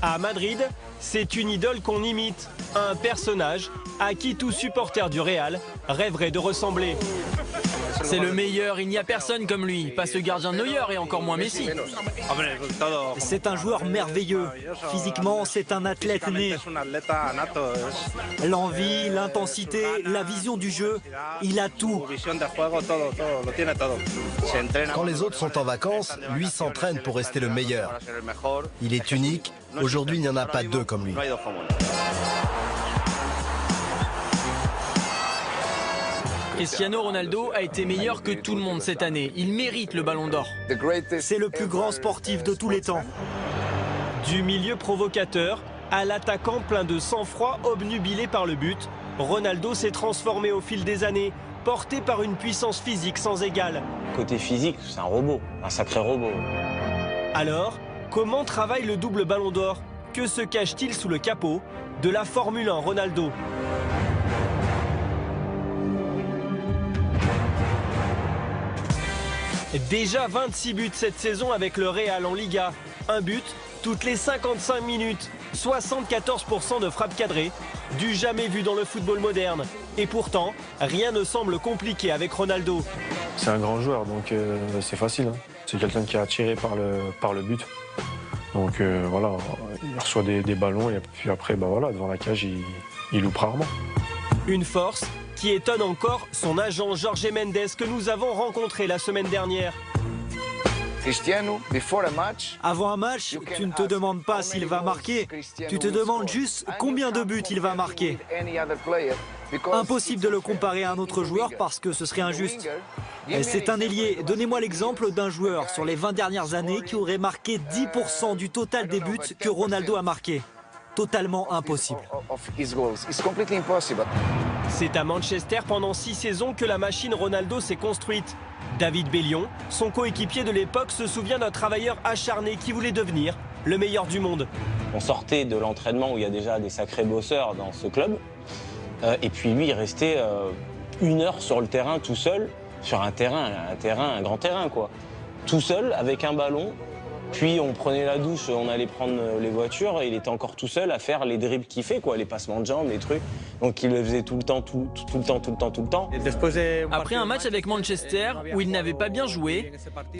À Madrid, c'est une idole qu'on imite, un personnage à qui tout supporter du Real rêverait de ressembler. C'est le meilleur, il n'y a personne comme lui. Pas ce gardien de Neuer et encore moins Messi. C'est un joueur merveilleux. Physiquement, c'est un athlète né. L'envie, l'intensité, la vision du jeu, il a tout. Quand les autres sont en vacances, lui s'entraîne pour rester le meilleur. Il est unique. Aujourd'hui, il n'y en a pas deux comme lui. Cristiano Ronaldo a été meilleur que tout le monde cette année. Il mérite le ballon d'or. C'est le plus grand sportif de tous les temps. Du milieu provocateur à l'attaquant plein de sang-froid obnubilé par le but, Ronaldo s'est transformé au fil des années, porté par une puissance physique sans égale. Côté physique, c'est un robot, un sacré robot. Alors, comment travaille le double ballon d'or? Que se cache-t-il sous le capot de la Formule 1 Ronaldo? Déjà 26 buts cette saison avec le Real en Liga. Un but toutes les 55 minutes. 74% de frappes cadrées. Du jamais vu dans le football moderne. Et pourtant, rien ne semble compliqué avec Ronaldo. C'est un grand joueur, donc c'est facile. Hein. C'est quelqu'un qui est attiré par le but. Donc voilà, il reçoit des ballons et puis après, bah, voilà, devant la cage, il loupe rarement. Une force qui étonne encore son agent Jorge Mendes que nous avons rencontré la semaine dernière. Avant un match, tu ne te demandes pas s'il va marquer, tu te demandes juste combien de buts il va marquer. Impossible de le comparer à un autre joueur parce que ce serait injuste. C'est un ailier. Donnez-moi l'exemple d'un joueur sur les 20 dernières années qui aurait marqué 10% du total des buts que Ronaldo a marqué. Totalement impossible. C'est à Manchester pendant 6 saisons que la machine Ronaldo s'est construite. David Bellion, son coéquipier de l'époque, se souvient d'un travailleur acharné qui voulait devenir le meilleur du monde. On sortait de l'entraînement où il y a déjà des sacrés bosseurs dans ce club. Et puis lui, il restait 1 heure sur le terrain tout seul, sur un grand terrain quoi. Tout seul, avec un ballon. Puis on prenait la douche, on allait prendre les voitures et il était encore tout seul à faire les dribbles qu'il fait, quoi, les passements de jambes, les trucs. Donc il le faisait tout le temps. Après un match avec Manchester, où il n'avait pas bien joué,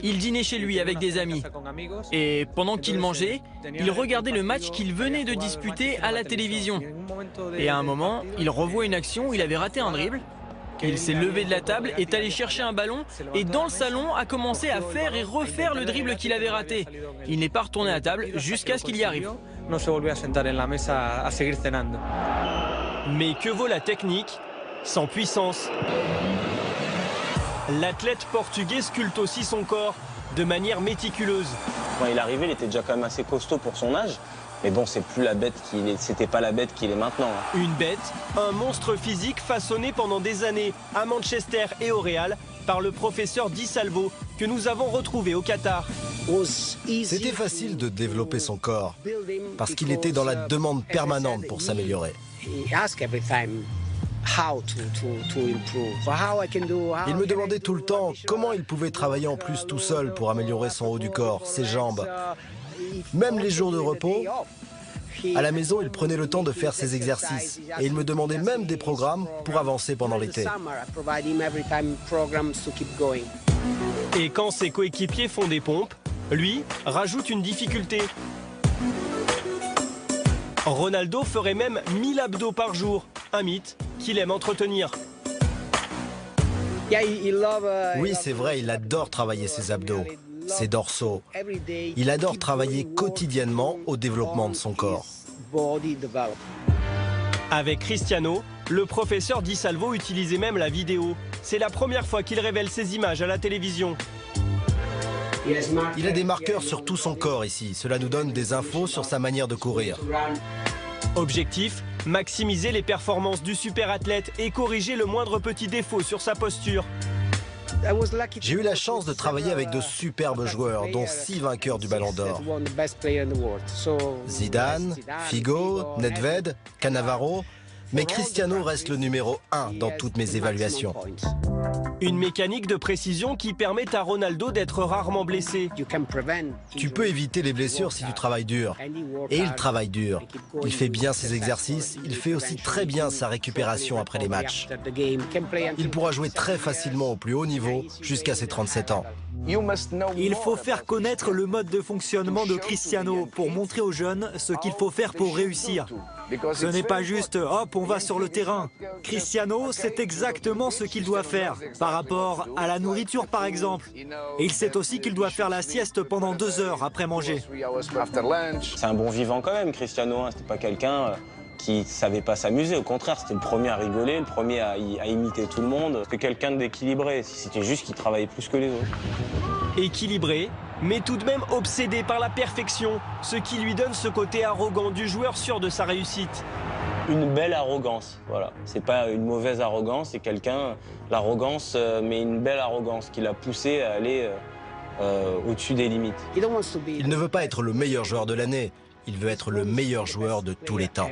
il dînait chez lui avec des amis. Et pendant qu'il mangeait, il regardait le match qu'il venait de disputer à la télévision. Et à un moment, il revoit une action où il avait raté un dribble. Il s'est levé de la table, est allé chercher un ballon et dans le salon a commencé à faire et refaire le dribble qu'il avait raté. Il n'est pas retourné à table jusqu'à ce qu'il y arrive. Mais que vaut la technique sans puissance? L'athlète portugais sculpte aussi son corps de manière méticuleuse. Quand il est arrivé, il était déjà quand même assez costaud pour son âge. Mais bon, c'est plus la bête qu'il est, c'était pas la bête qu'il est maintenant. Hein. Une bête, un monstre physique façonné pendant des années à Manchester et au Real par le professeur Di Salvo que nous avons retrouvé au Qatar. C'était facile de développer son corps parce qu'il était dans la demande permanente pour s'améliorer. Il me demandait tout le temps comment il pouvait travailler en plus tout seul pour améliorer son haut du corps, ses jambes. Même les jours de repos, à la maison, il prenait le temps de faire ses exercices. Et il me demandait même des programmes pour avancer pendant l'été. Et quand ses coéquipiers font des pompes, lui rajoute une difficulté. Ronaldo ferait même 1000 abdos par jour, un mythe qu'il aime entretenir. Oui, c'est vrai, il adore travailler ses abdos, ses dorsaux. Il adore travailler quotidiennement au développement de son corps. Avec Cristiano, le professeur Di Salvo utilisait même la vidéo. C'est la première fois qu'il révèle ces images à la télévision. Il a des marqueurs sur tout son corps ici. Cela nous donne des infos sur sa manière de courir. Objectif, maximiser les performances du super-athlète et corriger le moindre petit défaut sur sa posture. J'ai eu la chance de travailler avec de superbes joueurs, dont 6 vainqueurs du Ballon d'Or. Zidane, Figo, Nedved, Cannavaro. Mais Cristiano reste le numéro 1 dans toutes mes évaluations. Une mécanique de précision qui permet à Ronaldo d'être rarement blessé. Tu peux éviter les blessures si tu travailles dur. Et il travaille dur. Il fait bien ses exercices, il fait aussi très bien sa récupération après les matchs. Il pourra jouer très facilement au plus haut niveau jusqu'à ses 37 ans. Il faut faire connaître le mode de fonctionnement de Cristiano pour montrer aux jeunes ce qu'il faut faire pour réussir. Ce n'est pas juste « hop, on va sur le terrain ». Cristiano sait exactement ce qu'il doit faire par rapport à la nourriture par exemple. Et il sait aussi qu'il doit faire la sieste pendant 2 heures après manger. C'est un bon vivant quand même, Cristiano. C'était pas quelqu'un qui savait pas s'amuser. Au contraire, c'était le premier à rigoler, le premier à imiter tout le monde. C'était quelqu'un d'équilibré. C'était juste qu'il travaillait plus que les autres. Équilibré, mais tout de même obsédé par la perfection, ce qui lui donne ce côté arrogant du joueur sûr de sa réussite. Une belle arrogance, voilà. C'est pas une mauvaise arrogance, c'est quelqu'un, l'arrogance, mais une belle arrogance qui l'a poussé à aller au-dessus des limites. Il ne veut pas être le meilleur joueur de l'année, il veut être le meilleur joueur de tous les temps.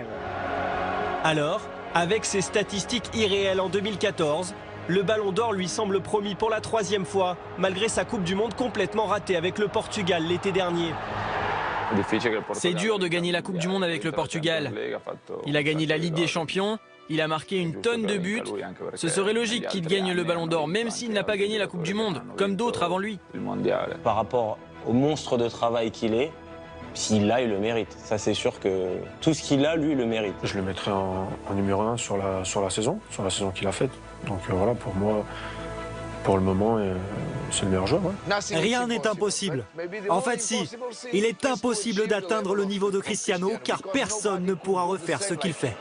Alors, avec ses statistiques irréelles en 2014, le Ballon d'Or lui semble promis pour la 3e fois, malgré sa Coupe du Monde complètement ratée avec le Portugal l'été dernier. C'est dur de gagner la Coupe du Monde avec le Portugal. Il a gagné la Ligue des Champions, il a marqué une tonne de buts. Ce serait logique qu'il gagne le Ballon d'Or, même s'il n'a pas gagné la Coupe du Monde, comme d'autres avant lui. Par rapport au monstre de travail qu'il est, s'il l'a, il le mérite. Ça, c'est sûr que tout ce qu'il a, lui, il le mérite. Je le mettrai en numéro 1 sur la saison qu'il a faite. Donc voilà, pour moi, pour le moment, c'est le meilleur joueur. Ouais. Rien n'est impossible. En fait, si. Il est impossible d'atteindre le niveau de Cristiano car personne ne pourra refaire ce qu'il fait.